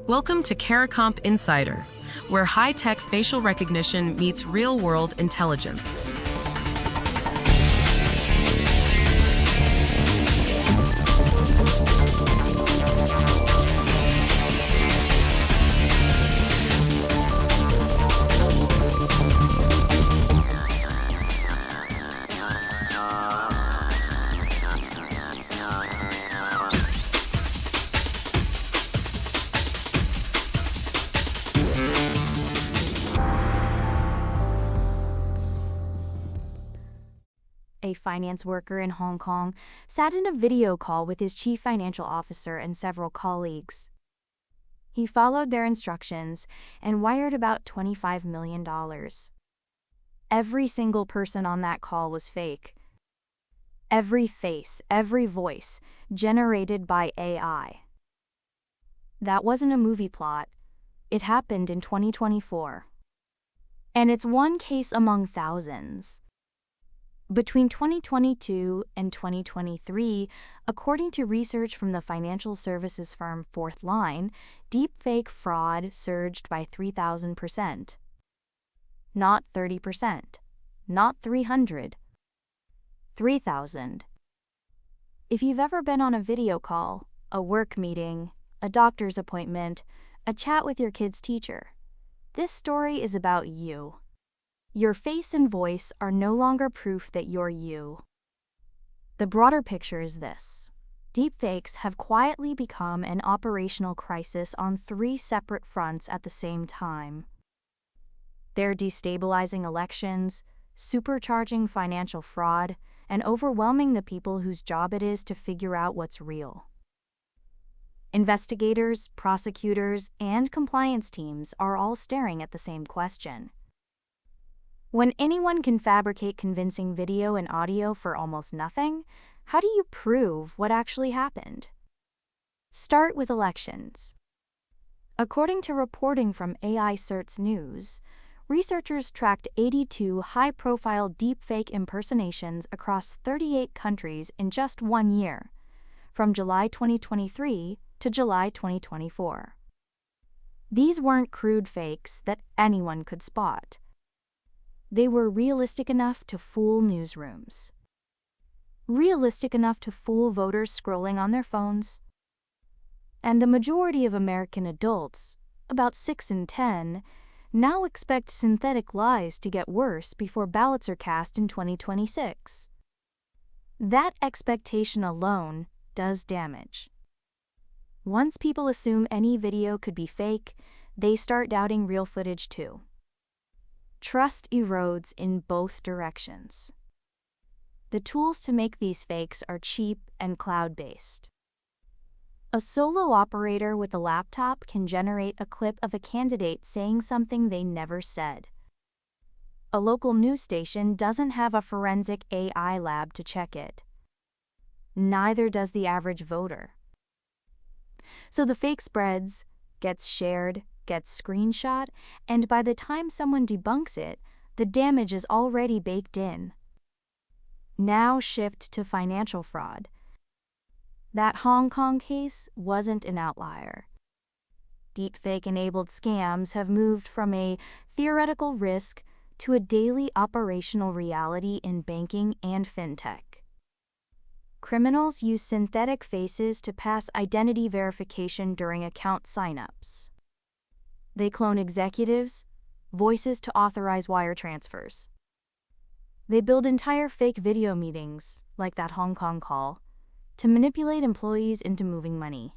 Welcome to CARICOMP Insider, where high-tech facial recognition meets real-world intelligence. A finance worker in Hong Kong sat in a video call with his chief financial officer and several colleagues. He followed their instructions and wired about $25 million. Every single person on that call was fake. Every face, every voice, generated by AI. That wasn't a movie plot. It happened in 2024. And it's one case among thousands. Between 2022 and 2023, according to research from the financial services firm Fourth Line, deepfake fraud surged by 3,000%. Not 30%, not 300, 3,000. If you've ever been on a video call, a work meeting, a doctor's appointment, a chat with your kid's teacher, this story is about you. Your face and voice are no longer proof that you're you. The broader picture is this. Deepfakes have quietly become an operational crisis on three separate fronts at the same time. They're destabilizing elections, supercharging financial fraud, and overwhelming the people whose job it is to figure out what's real. Investigators, prosecutors, and compliance teams are all staring at the same question. When anyone can fabricate convincing video and audio for almost nothing, how do you prove what actually happened? Start with elections. According to reporting from AI Certs News, researchers tracked 82 high-profile deepfake impersonations across 38 countries in just 1 year, from July 2023 to July 2024. These weren't crude fakes that anyone could spot. They were realistic enough to fool newsrooms. Realistic enough to fool voters scrolling on their phones. And the majority of American adults, about 6 in 10, now expect synthetic lies to get worse before ballots are cast in 2026. That expectation alone does damage. Once people assume any video could be fake, they start doubting real footage too. Trust erodes in both directions. The tools to make these fakes are cheap and cloud-based. A solo operator with a laptop can generate a clip of a candidate saying something they never said. A local news station doesn't have a forensic AI lab to check it. Neither does the average voter. So the fake spreads, gets shared, gets screenshot, and by the time someone debunks it, the damage is already baked in. Now shift to financial fraud. That Hong Kong case wasn't an outlier. Deepfake-enabled scams have moved from a theoretical risk to a daily operational reality in banking and fintech. Criminals use synthetic faces to pass identity verification during account signups. They clone executives, voices to authorize wire transfers. They build entire fake video meetings, like that Hong Kong call, to manipulate employees into moving money.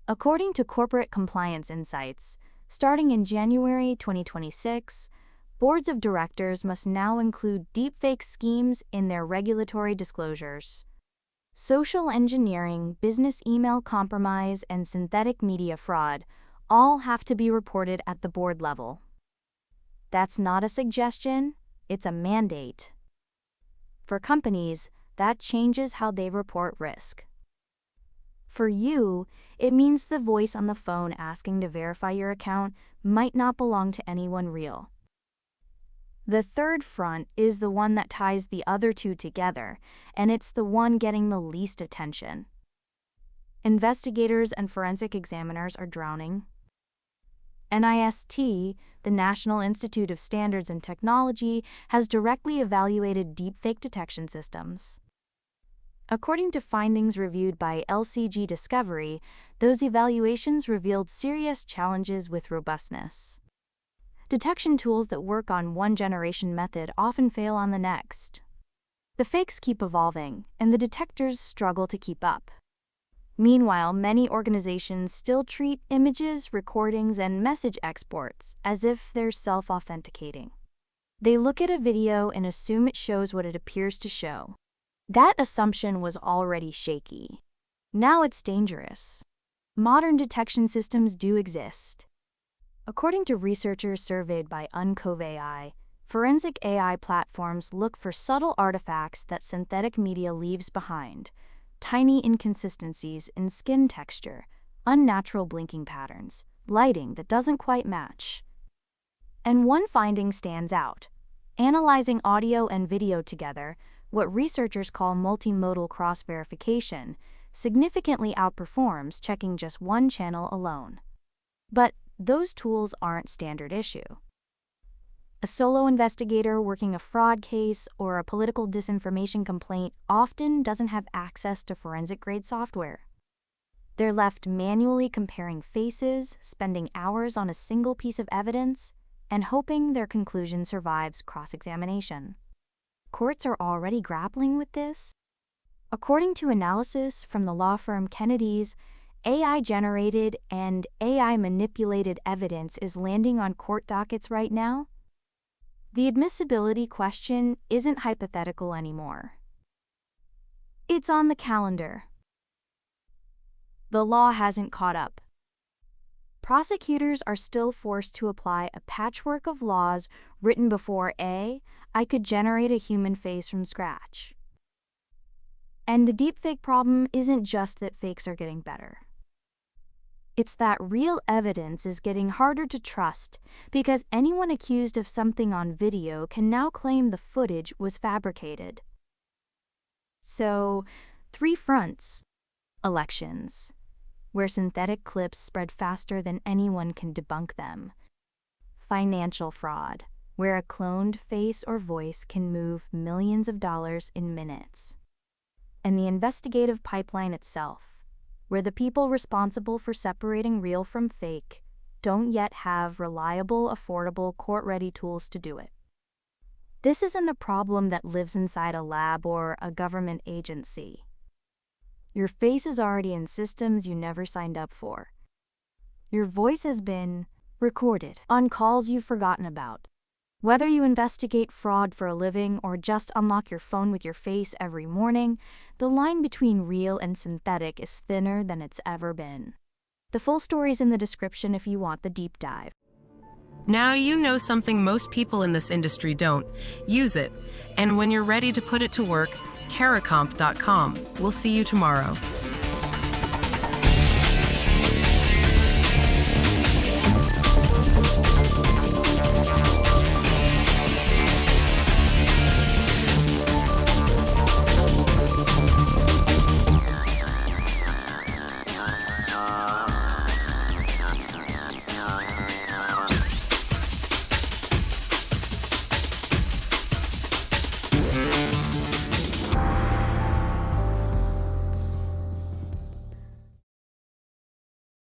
According to Corporate Compliance Insights, starting in January 2026, boards of directors must now include deepfake schemes in their regulatory disclosures. Social engineering, business email compromise, and synthetic media fraud all have to be reported at the board level. That's not a suggestion, it's a mandate. For companies, that changes how they report risk. For you, it means the voice on the phone asking to verify your account might not belong to anyone real. The third front is the one that ties the other two together, and it's the one getting the least attention. Investigators and forensic examiners are drowning. NIST, the National Institute of Standards and Technology, has directly evaluated deepfake detection systems. According to findings reviewed by LCG Discovery, those evaluations revealed serious challenges with robustness. Detection tools that work on one generation method often fail on the next. The fakes keep evolving, and the detectors struggle to keep up. Meanwhile, many organizations still treat images, recordings, and message exports as if they're self-authenticating. They look at a video and assume it shows what it appears to show. That assumption was already shaky. Now it's dangerous. Modern detection systems do exist. According to researchers surveyed by Uncove AI, forensic AI platforms look for subtle artifacts that synthetic media leaves behind. Tiny inconsistencies in skin texture, unnatural blinking patterns, lighting that doesn't quite match. And one finding stands out. Analyzing audio and video together, what researchers call multimodal cross-verification, significantly outperforms checking just one channel alone. But those tools aren't standard issue. A solo investigator working a fraud case or a political disinformation complaint often doesn't have access to forensic-grade software. They're left manually comparing faces, spending hours on a single piece of evidence, and hoping their conclusion survives cross-examination. Courts are already grappling with this. According to analysis from the law firm Kennedy's, AI-generated and AI-manipulated evidence is landing on court dockets right now. The admissibility question isn't hypothetical anymore. It's on the calendar. The law hasn't caught up. Prosecutors are still forced to apply a patchwork of laws written before I could generate a human face from scratch. And the deepfake problem isn't just that fakes are getting better. It's that real evidence is getting harder to trust because anyone accused of something on video can now claim the footage was fabricated. So, 3 fronts. Elections, where synthetic clips spread faster than anyone can debunk them. Financial fraud, where a cloned face or voice can move millions of dollars in minutes. And the investigative pipeline itself, where the people responsible for separating real from fake don't yet have reliable, affordable, court-ready tools to do it. This isn't a problem that lives inside a lab or a government agency. Your face is already in systems you never signed up for. Your voice has been recorded on calls you've forgotten about. Whether you investigate fraud for a living or just unlock your phone with your face every morning, the line between real and synthetic is thinner than it's ever been. The full story's in the description if you want the deep dive. Now you know something most people in this industry don't. Use it. And when you're ready to put it to work, caracomp.com. We'll see you tomorrow.